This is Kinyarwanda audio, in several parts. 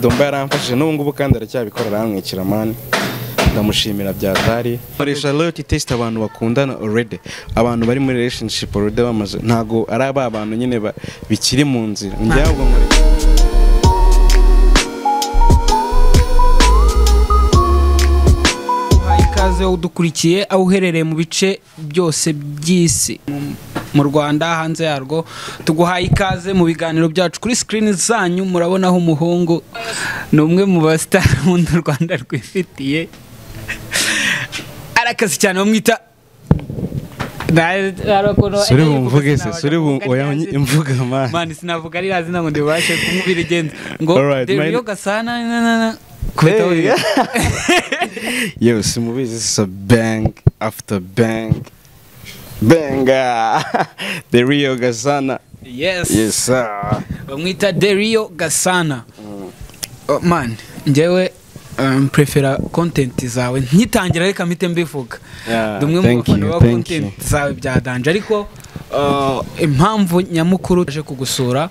Dumba yaramfashije n'ubu ngubu kandi aracyabikora aramwikira man ndamushimira byatari baresha loyalty test abantu bakundana already abantu bari muri relationship already bamaze ntago ari abantu nyine bikiri mu nzira njyabwo muri ikaze udukurikiye aho uherereye mu bice byose by'isi mu Rwanda hanze yarwo tuguhaye ikaze mu biganiro byacu kuri screen zanyu murabonaho umuhungu ni umwe mu ba star mu Rwanda rwifitiye arakazi cyane bamwita suri bumvuge se suri oya imvuga man sinavuga ari razina ngo ndibashe kumubira igenda ngo TheRealGasana kubita uri yo simubizi is a bang after bang Benga TheRealGasana yes sir bamwita TheRealGasana man njyewe prefera content zawe nkitangira reka mpite mbivuga dumwe mu bafana ba content zawe byadanje ariko impamvu nyamukuru aje kugusura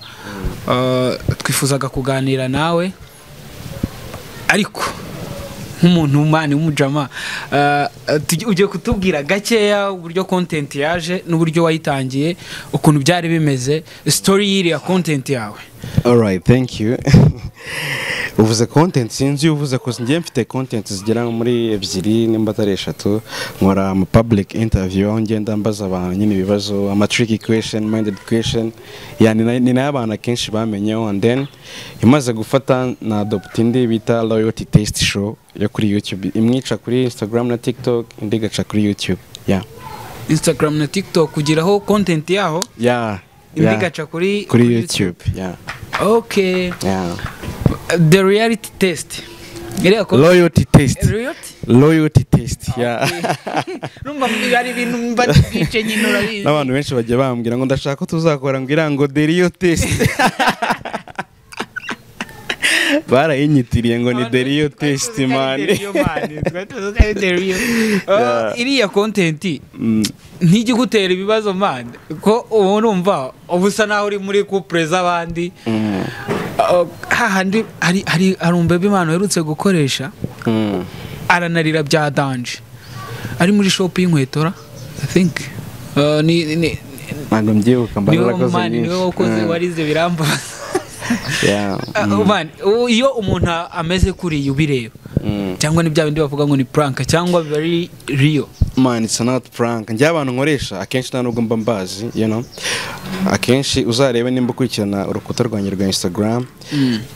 twifuzaga kuganira nawe ariko nk'umuntu umani w'umujama ugiye kutubwira gakeya uburyo content yaje n'uburyo wayitangiye ukuntu byari bimeze story yiri ya content yawe. All right, thank you. Uvuze content sinzi uvuze ko ngiye mfite content zigera muri ebyiri nimba atari eshatu nkora mu public interview aho ngenda mbaza abantu nyine ibibazo ama tricky question minded question yani ni n'abana kenshi bamenyeho and then imaze gufata na adopt indi bita loyalty test show yo kuri YouTube imwica kuri Instagram na TikTok indi gaca kuri YouTube Instagram na TikTok kugiraho content yaho indi gaca kuri YouTube okay the reality test loyalty test numva bari ibintu mbagice nyinura bizi n'abantu benshi bagiye bambwira ngo ndashaka ko tuzakora ngira ngo the real test barayinyitiriye ngo ni the real test man iriya content ntijye gutera ibibazo man ko urumva ubusa naho uri muri couple z'abandi hahandi hari umbebe imana herutse gukoresha aranarira bya danje ari muri shop y'inkwetora I think ni ntabwo mbyibuka mbarakoze niwe wakoze warize birambaza man iyo umuntu ameze kuri ubireba cyangwa ni bya bindi bavuga ngo ni prank cyangwa very real man it's not prank njye abantu nkoresha akenshi nta nubwo mba mbazi you know akenshi uzarebe nimba ukurikirana urukuta rwanjye rwa Instagram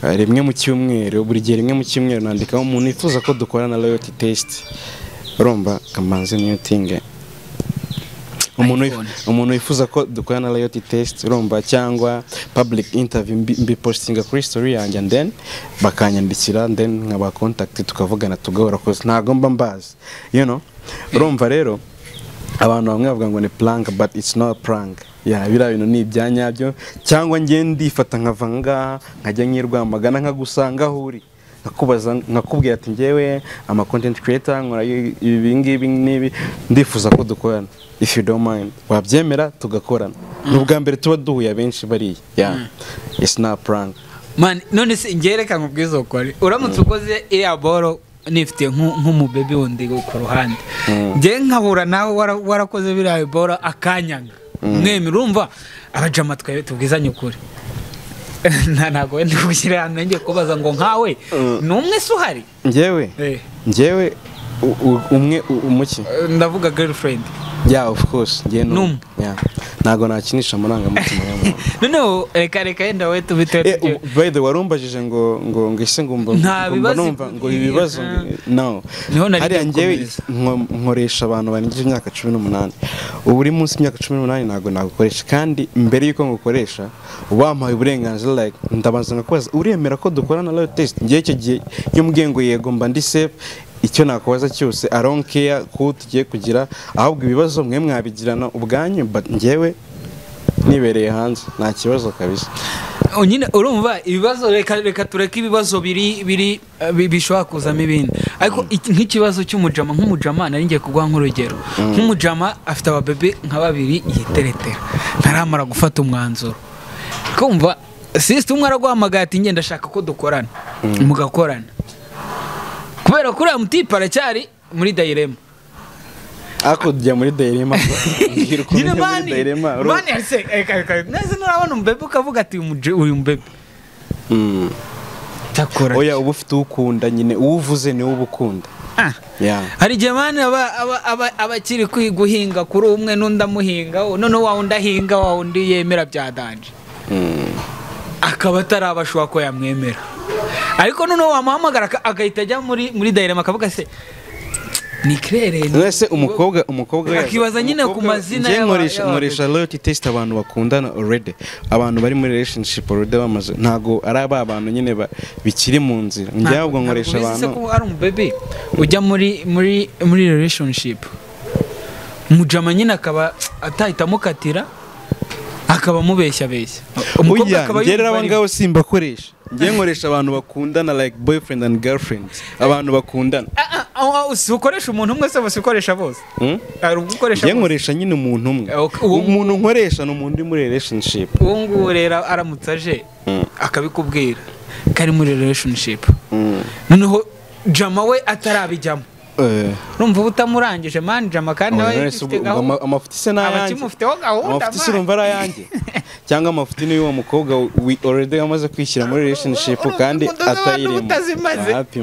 rimwe mu cyumweru buri gihe rimwe mu cyumweru nandikaho umuntu yifuza ko dukorana loyalty test urumva kamanze new thing umuntu yifuza ko dukorana loyalty test urumva cyangwa public interview mbi postinga kuri story yanjye and then bakanyandikira then nkaba contact tukavugana tugahora cause ntago mba mbazi you know urumva rero abantu bamwe bavuga ngo ni prank but it's not prank bira bintu ni ibyanyabyo cyangwa ngiye ndifata nkavanga nkajya nkirwamagana nkagusanga aho uri nakubaza nkakubwira ati ngewe ama content creator nkora ibi ngibi nibi ndifuza ko dukorana if you don't mind wabyemera tugakorana n'ubwa mbere tuba duhuye benshi bari it's not prank man none se ngereka nkubwiza ukore uramutse ukoze iriya boro nifite nk'umubebe wundi ku ruhande nge nkabura nawe warakoze biriya boro akanyanga mweme urumva abajama twawe tubwizanye ukuri ntago wenda gushyira hano ngiye kubaza ngo nkawe numwe suhari ngewe umwe umuki ndavuga girlfriend of course ngiye no nago nakinisha amarangamutima y'umuntu no reka yenda we tubitore by the warumbajije ngo ise ngumva numva ngo ibibazo no hari ngewe nkoresha abantu banije imyaka 18 ubu uri munsi imyaka 18 nago nagukoresha kandi mbere yuko ngukoresha ubampaye uburenganzira like ndabanza ngakubaza uremera ko dukorana loyalty test ngiye cyo gihe yo mgengo yego mba ndi safe icyo nakubaza cyose I don't care ko tugiye kugira ahubwo ibibazo mwe mwabigirana ubwanyu but ngewe nibereye hanze nta kibazo kabisa nyine urumva ibibazo reka tureke ibibazo biri bishobora kuzamo ibindi ariko nk'ikibazo cy'umujama nk'umujama nari ngiye kugwa nk'urugero nk'umujama afite ababebe nka babiri yiteretera ntaramara gufata umwanzuro kumva sister umwe araguhamagaye ati ngenda ndashaka ko dukorana mugakorana kubera kuri amutipa aracyari muri dilema ako dijya muri dilema nyine mani ase neze nurabona umbebe ukavuga ati uyu mbebe takora oya uba ufite ukunda nyine uvuze ni ubukunda hari igihe mani abakiri guhinga kuri umwe n'undi amuhinga none wa undi ahinga wa undi yemera byadanje akaba atarabashwa ko yamwemera ariko none wamuhamagara agahita ajya muri dilema akavuga se ni claire nese umukobwa akibaza nyine ku mazina nkoresha loyalty test abantu bakundana already abantu bari muri relationship already bamaze ntago ari abantu nyine bikiri mu nzira njye ahubwo nkoresha abantu ko ari umubebe ujya muri relationship mujama nyine akaba atahita mukatira akaba mubeshya umukobwa akaba yumva abangaho simbakoresha njye nkoresha abantu bakundana like boyfriend and girlfriend abantu bakundana ukoresha umuntu umwe se bose ukoresha bose njye nkoresha nyine umuntu umwe umuntu nkoresha ni umuntu uri muri relationship uwo nguwo rero aramutse aje akabikubwira kari muri relationship noneho jama we atarabijyamo numva ubutamurangije mani jama kandi nawe ifite gahunda amafuti se n'ayanjye amafuti se urumva ari ayanjye cyangwa amafuti ni y'uwo mukobwa already yamaze kwishyira muri relationship kandi atayirimo happy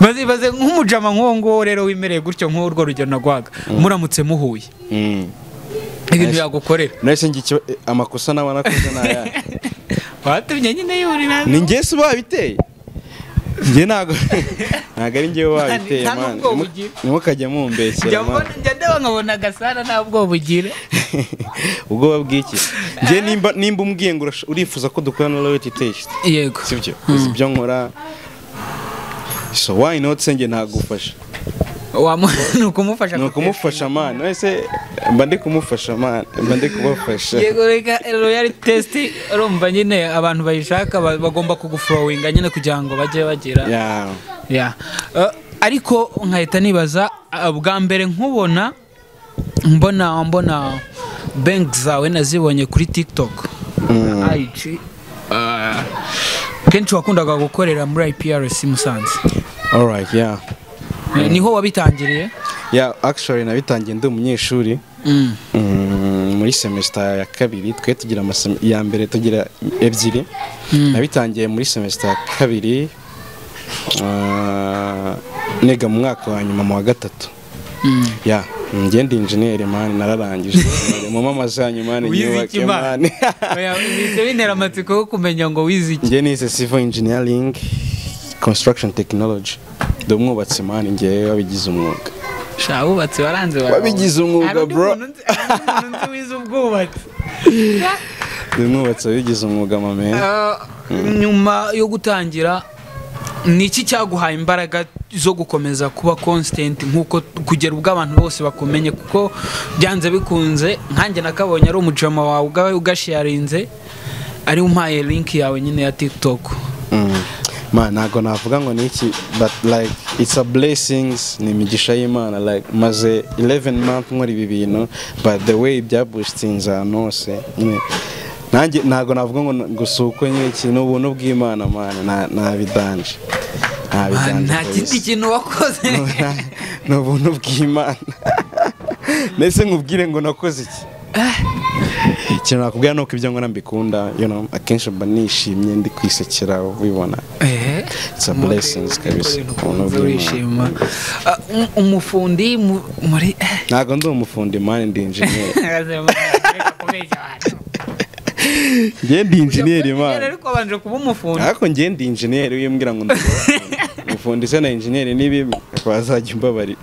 bazibaze nk'umujama nk'uwo nguwo rero wimereye gutyo nk'urwo rugero nagwaga muramutse muhuye ibintu yagukorera nahise ngicyo amakosa nawe nakoze n'ayandi watumye nyine yurira ni njye se babiteye njye ntago ari njye wabiteye man nimukajya mumbeshyera man njye ndeba nkabona gasana ntabwo bugira ubwo babwiki njye nimba umbwiye ngo urifuza ko dukorana loyalty test yego sibyo ibyo nkora so why not senge ntagufasha nukumufasha man wese mba ndi kumufasha man mba ndi kubafasha yego reka loyalty test urumva nyine abantu bayishaka bagomba kuguflowinga nyine kugira ngo bajye bagira ariko nkahita nibaza bwa mbere nkubona mbona bank zawe nazibonye kuri TikTok kenshi wakundaga gukorera muri IPRC Musanze alright niho wabitangiriye actually nabitangiye ndi umunyeshuri muri semester ya kabiri twe tugira ya mbere tugira ebyiri nabitangiye muri semester ya kabiri nega mu mwaka wa nyuma mu wa gatatu njye ndi engineer man nararangije mu mama zanyu man nyubake man wize bintera amatsiko yo kumenya ngo wiziki njye nize civil engineering construction technology ndumwubatse man njye wabigize umwuga wubatse waranze wabigize umwuga bro nzi wize ubwubatse ndumwubatse wabigize umwuga mame nyuma yo gutangira niki cyaguhaye imbaraga zo gukomeza kuba constant nkuko kugera ubwo abantu bose bakumenye kuko byanze bikunze nkanjye nakabonye ari umujama wawe ugasharinze ari umpaye link yawe nyine ya TikTok man nago navuga ngo niki but like it's a blessings ni migisha y'Imana like maze 11 months nkora ibi bintu but the way byaboostinze anose nanjye nago navuga ngo gusuko nyine ikintu ubuntu bw'Imana man nabidanje nta kindi kintu wakoze no buntu bw'Imana nese nkubwire ngo nakoze iki ikintu nakubwira nuko ibyo nkora mbikunda akenshi mba nishimye ndi kwisekera ubibona it's a blessings kabisa umufundi muri ntago ndi umufundi man ndi engineer njye ndi engineer man ariko abanje kuba umufundi ariko njye ndi engineer wimbwira ngo umufundi se na engineer nibi bazajya umbabarira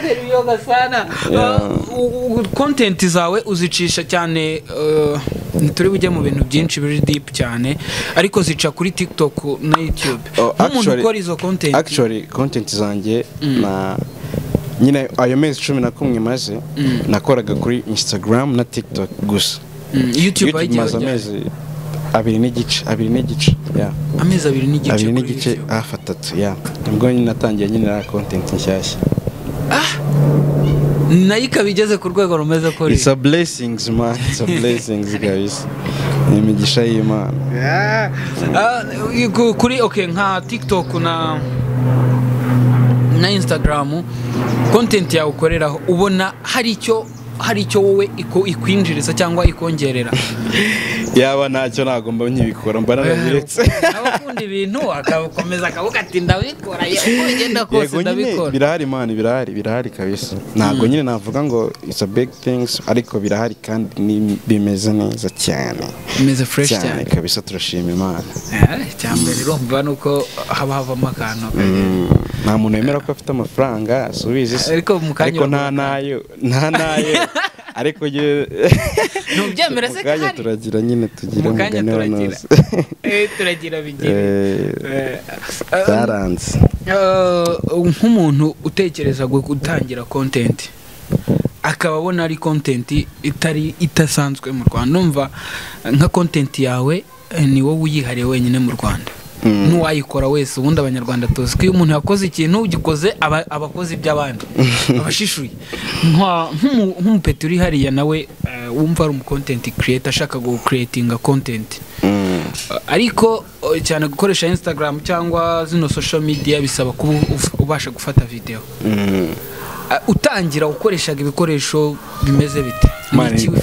TheRealGasana content zawe uzicisha cyane turi bujye mu bintu byinshi biri deep cyane ariko zica kuri TikTok na YouTube nk'umuntu ukora izo content actually content zanjye na nyine ayo mezi 11 maze nakoraga kuri Instagram na TikTok gusa YouTube maze amezi abiri n'igice amezi abiri n'igice afatatu nibwo natangiye nyine na content nshyashya nayo ikaba igeze ku rwego rumeze ko it's a blessings man, it's a blessings guys, ni imigisha y'Imana. Kuri okay nka TikTok na Instagram content yawe ukoreraho ubona hari icyo wowe ikwinjiriza cyangwa ikongerera? Yaba ntacyo nagomba nkibikora mba narabiretse. Abakunda ibintu akakomeza akavuga ati ndabikora uko bigenda kose ndabikora. Birahari man, birahari kabisa. Ntago nyine navuga ngo it's a big things, ariko birahari kandi bimeze neza cyane. Bimeze fresh cyane kabisa, turashima Imana. Cyambere urumva nuko haba amakano. Nta muntu yemera ko afite amafaranga asubize, ariko nta nayo ariko je nubyemera se kandi turagira nyine tugira umugane wanoze turagira bigire baranze. Nk'umuntu utekereza gutangira content akaba abona ari content itasanzwe mu Rwanda, numva nka content yawe ni wowe uyihariye wenyine mu Rwanda, n'uwayikora wese. Ubundi abanyarwanda tuzi ko iyo umuntu yakoze ikintu ugikoze abakozi iby'abandi abashishuye. Nk'umupeti uri hariya nawe wumva ari content creator ashaka go creating a content, ariko cyane gukoresha Instagram cyangwa zino social media bisaba kuba ubasha gufata video. Utangira ukoreshaga ibikoresho bimeze bite?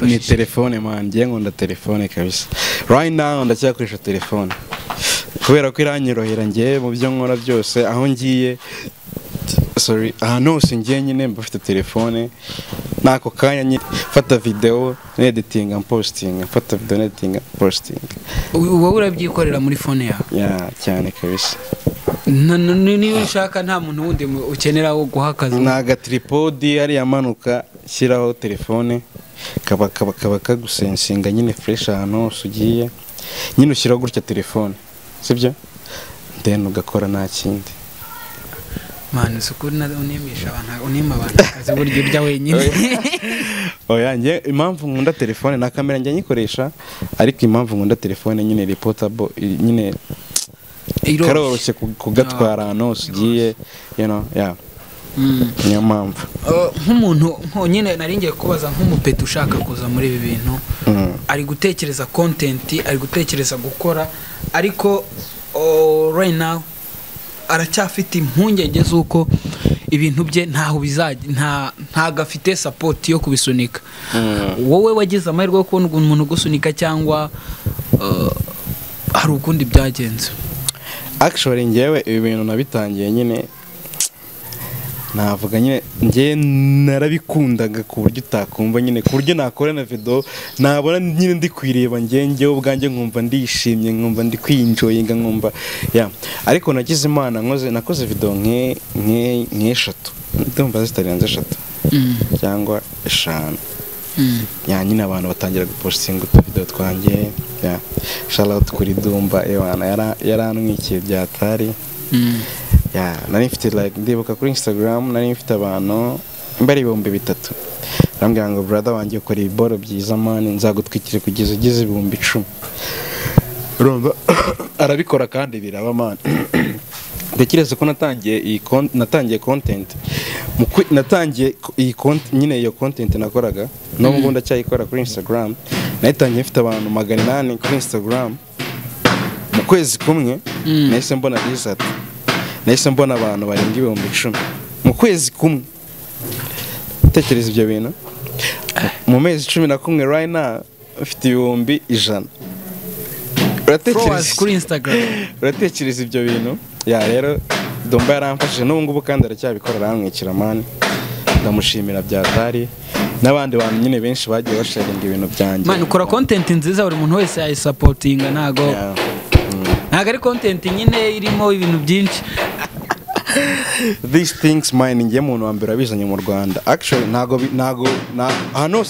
Ni telefone man, ngiye nkunda telefone kabisa. Right now ndacyakoresha telefone kubera ko iranyorohera ngiye mu byo nkora byose, aho ngiye ahantu hose ngiye nyine mbafite telefone, nako kanya fata video editing and posting, fata video editing and posting. Wowe urabyikorera muri phone yawe? Cyane kabisa. Niyo ushaka nta muntu wundi ukenera wo guhakaza naga tripod ari yamanuka shyiraho telefone kaba kagusensinga nyine fresh ahantu ugiye nyine ushyiraho gutya telefone, sibyo? Then ugakora nta kindi. Man sukuri na unimisha abantu unima abantu kazi buryo urya wenyine. Oya nge impamvu nkunda telefone na kamera njye nyikoresha, ariko impamvu nkunda telefone nyine reportable, nyine karoroshye kugatwara ahantu hose ugiye, you know, niyo mpamvu. Nk'umuntu nyine naringiye kubaza nk'umupeti ushaka kuza muri ibi bintu, ari gutekereza content, ari gutekereza gukora, ariko right now aracyafite impungenge z'uko ibintu bye ntaho bizajya, ntago afite support yo kubisunika. Wowe wagize amahirwe yo kubona umuntu gusunika cyangwa hari ukundi byagenze? Actually ngewe ibi bintu nabitangiye nyine navuga nyine nge narabikundaga ku buryo utakumva nyine, ku buryo nakora na video nabona nyine ndi kwireba nge ubwanjye nkumva ndishimye, nkumva ndi kwinjoyinga, nkumva ariko nagize Imana nakoze video nk'eshatu, ndumva zitarenze 3 cyangwa 5. Nyine abantu batangira gupostinga video twanjye. Shout out kuri DUMBA yaranwikiye byatari. Nari mfite like ndibuka kuri Instagram nari mfite abantu mbari 3,000. Rambwira ngo brother wanjye ukora iboro byiza man, nzagutwikire kugeza ugize 10,000. Urumva arabikora kandi biraba man. Ntekereza ko natangiye content natangiye iyi content nyine, iyo content nakoraga n'ubwo ndacyayikora kuri Instagram. Natangiye mfite abantu 800 kuri Instagram. Mu kwezi kumwe nahise mbona result, nahise mbona abantu barenga 10,000 mu kwezi kumwe. Tekereza ibyo bintu mu mezi 11 right now ufite 100,000. Uratekereza kuri Instagram? Uratekereza ibyo bintu? Rero DUMBA yaramfashije n'ubu ngubu kandi aracyabikora, aramwikira man, ndamushimira byatari. N'abandi bantu nyine benshi bagiye basharinga ibintu byanjye. Man ukora content nziza, buri muntu wese yayisupportinga, ntago ari content nyine irimo ibintu byinshi. These things mine ngiye muntu wa mbere abizanye mu Rwanda. Actually ntago hano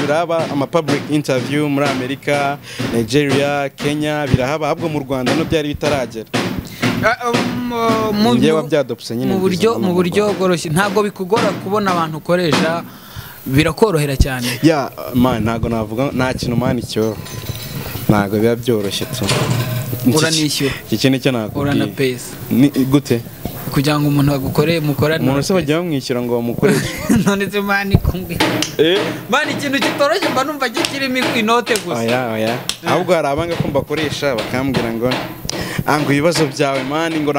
biraba ama public interview muri Amerika, Nigeria, Kenya birahaba, ahubwo mu Rwanda no byari bitaragera. Mu buryo bworoshye ntago bikugora kubona abantu ukoresha, birakorohera cyane. Man ntago navuga nta kintu man icyo ntago biba byoroshye tu. Uranishyura iki nicyo nakubwiye. Urana pesa ni gute? kugira ngo umuntu agukore mukorane umuntu se bajya bamwishyura ngo bamukoreshe none se mani kumwe mani ikintu kitoroshye mba numva kikirimo inote gusa oya ahubwo hari abanga ko mbakoresha bakambwira ngo ngo ibibazo byawe mani ngo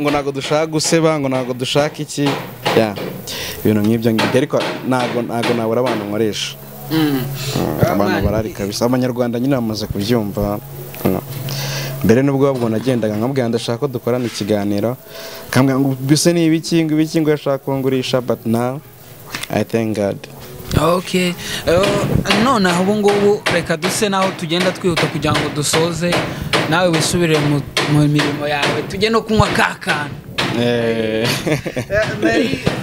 ntago dushaka guseba ngo ntago dushaka iki ibintu nk'ibyo ngibyo ariko ntago nabura abantu nkoresha abantu barari kabisa abanyarwanda nyine bamaze kubyumva mbere nubwo babwo nagendaga nkabwira ndashaka ko dukorana ikiganiro kambwira ngo bise ni ibiki ngo yashaka kungurisha but now I thank God. Okay, none aho ngubu reka duse naho tugenda twihuta kugira ngo dusoze nawe wisubire mu mirimo yawe tujye no kunywa kakana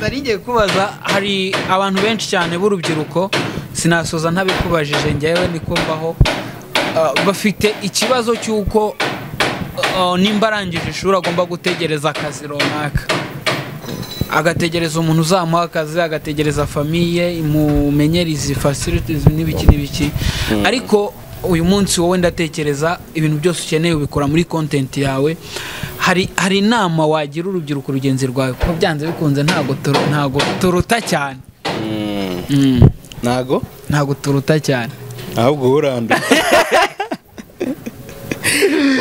nari ngiye kubaza hari abantu benshi cyane b'urubyiruko sinasoza ntabikubajije njyewe nikumvaho bafite ikibazo cy'uko nimba arangije ishuri agomba gutegereza akazi runaka agategereza umuntu uzamuha akazi agategereza famiye imumenyeriza facilities n'ibiki ariko uyu munsi wowe ndatekereza ibintu byose ukeneye ubikora muri content yawe hari inama wagira urubyiruko rugenzi rwawe kuko byanze bikunze ntago turuta cyane ntago turuta cyane ahubwo uranda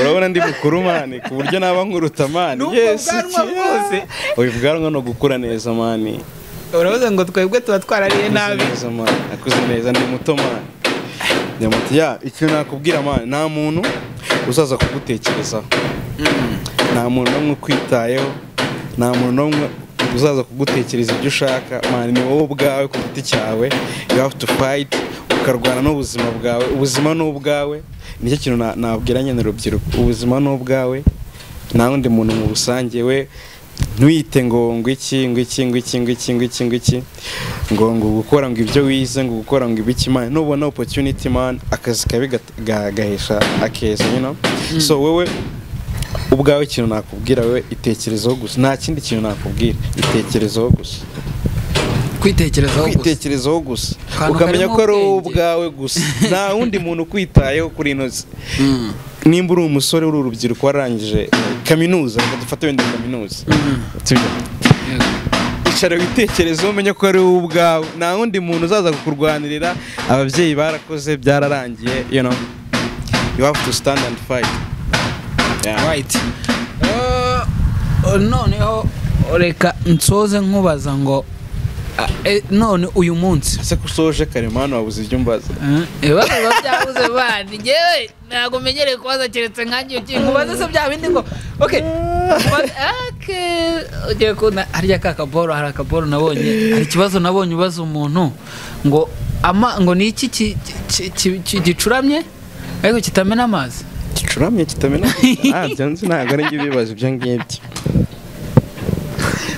urabona ndi mukuru mani ku buryo naba nkuruta mani yes ubibwanwa no gukura neza mani uravuze ngo twebwe tuba twarariye nabi akuze neza ndi muto mani nyamuti ikintu nakubwira mani nta muntu uzaza kugutekerezaho nta muntu n'umwe ukwitayeho nta muntu n'umwe uzaza kugutekereza ibyo ushaka mani ni wowe ubwawe ku giti cyawe you have to fight ukarwana n'ubuzima bwawe ubuzima ni ubwawe nicyo kintu nabwira nyine urubyiruko ubuzima ni ubwawe nta wundi muntu mu busange we ntwite ngo iki ngo gukora ngo ibyo wize ngo gukora ngo ibiki man nubona opportunity man akazi kabi gahesha akeza so wewe ubwawe ikintu nakubwira wewe itekerezaho gusa nta kindi kintu nakubwira itekerezaho gusa kwitekerezaho gusa ukamenya ko ari ubwawe gusa nta wundi muntu kwitayeho kuri inoze nimba uri umusore uri urubyiruko warangije kaminuza dufate wenda kaminuza icara witekerezaho umenye ko ari ubwawe nta wundi muntu uzaza kukurwanirira ababyeyi barakoze byararangiye you have to stand and fight right noneho reka nsoze nkubaza ngo none uyu munsi ase kusoje karemano wabuze ibyo mbaza byabuze bandi ngewe ntago menyereye kubaza keretse nkangiye nkubaza se bya bindi ngo okay ugiye kuna harya kakaboro hari akaboro nabonye hari ikibazo nabonye ubaza umuntu ngo ni iki gicuramye ariko kitamena amazi gicuramye kitamena byanze ntago ari ibibazo ibyo ngibyo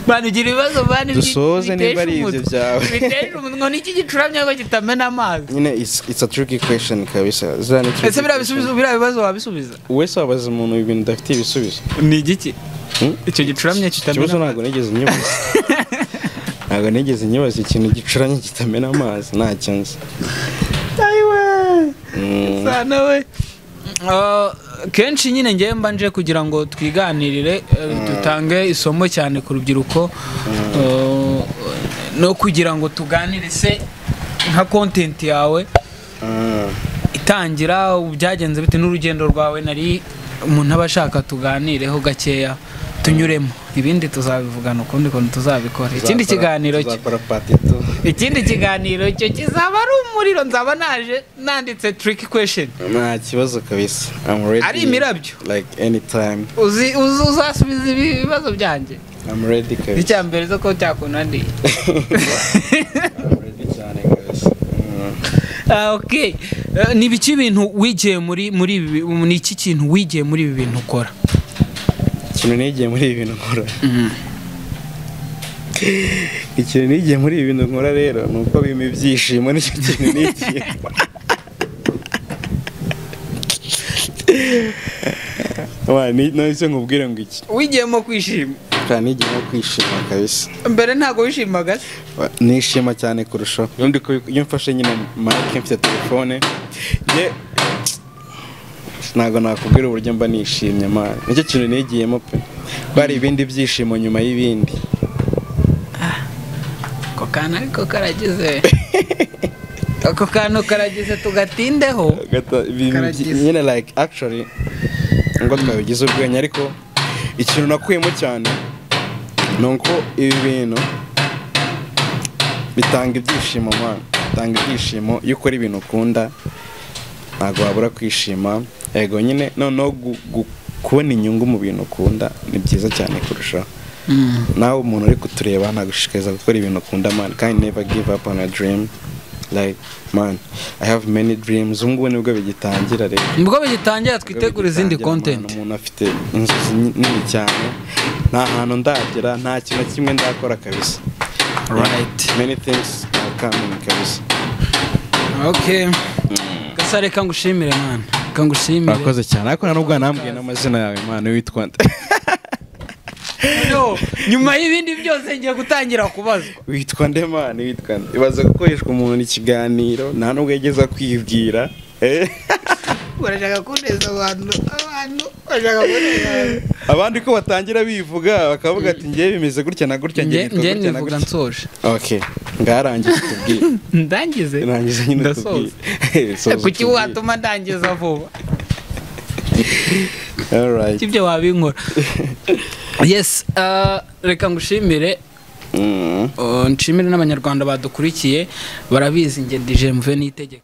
bani gira ibibazo bani dusoze niba ari ibyo byawe biteje umuntu niki gicuramye ngo kitamena amazi nyine it's a tricky question kabisa ese bira bibazo wabisubiza wese wabaza umuntu ibintu dafite ibisubizo ni igiki icyo gicuramye kitamena amazi ntago nigeze nyibaza ikintu gicuramye kitamena amazi ntacyo nzi sana we kenshi nyine ngiye mbanje kugira ngo twiganirire dutange isomo cyane ku rubyiruko no kugira ngo tuganire se nka content yawe itangira byagenze bite n'urugendo rwawe nari umuntu abashaka tuganireho gakeya tunyuremo ibindi tuzabivugana ukundi kuntu tuzabikora ikindi kiganiro cyo kizaba ari umuriro nzaba naje nanditse tricky question nta kibazo kabisa I'm ready ari imirabyo like anytime uzasubiza ibibazo byanjye I'm ready kabisa icyambere zo ko cyakunandiye I'm ready cyane kabisa okay ni biki ibintu wigiye muri ni iki kintu wigiye muri ibi bintu ukora ikintu nigiye muri ibi bintu nkora ikintu nigiye muri ibi bintu nkora rero nuko bima ibyishimo nicyo kintu nigiye nahise nkubwire ngo iki wigiyemo kwishima kandi nigiyemo kwishima kabisa mbere ntago wishimaga nishima cyane kurushaho iyo mfashe nyine mike mfite telefone ntago nakubwira uburyo mba nishimye man nicyo kintu nigiyemo pe bari ibindi byishimo nyuma y'ibindi ko kana ariko karagize ako kantu karagize tugatindeho nyine like actually ngo twabigize urwenya ariko ikintu nakuyemo cyane nuko ibi bintu bitanga ibyishimo man bitanga ibyishimo iyo ukora ibintu ukunda ntabwo wabura kwishima yego nyine noneho kubona inyungu mu bintu ukunda ni byiza cyane kurushaho nawe umuntu uri kutureba ntagushishikariza gukora ibintu ukunda man can never give up on a dream like man I have many dreams ubwo nibwo bigitangira rero nibwo bigitangira twitegura izindi content umuntu afite inzozi nini cyane nta hantu ndagera nta kintu kimwe ndakora kabisa right many things are coming kabisa okay gasare kangushimire man kangushimire akoze cyane ariko nubwo nambwiye n'amazina yawe man witwa no nyuma y'ibindi byose ngiye gutangira kubazwa witwa nde man witwa nde ibaza gukoreshwa umuntu ikiganiro nta nubwo yageza kwibwira urashaka kuneza abantu urashaka kuneza abandi ko batangira bivuga bakavuga ati ngiye bimeze gutya na gutya ngiye nivuga nsoje okay ngarangize tubwire ndangize nyine tubwire kuki watuma ndangiza vuba all right ibyo wabinkora yes reka ngushimire nshimire n'abanyarwanda badukurikiye barabizi nge DJ Mve nitegeka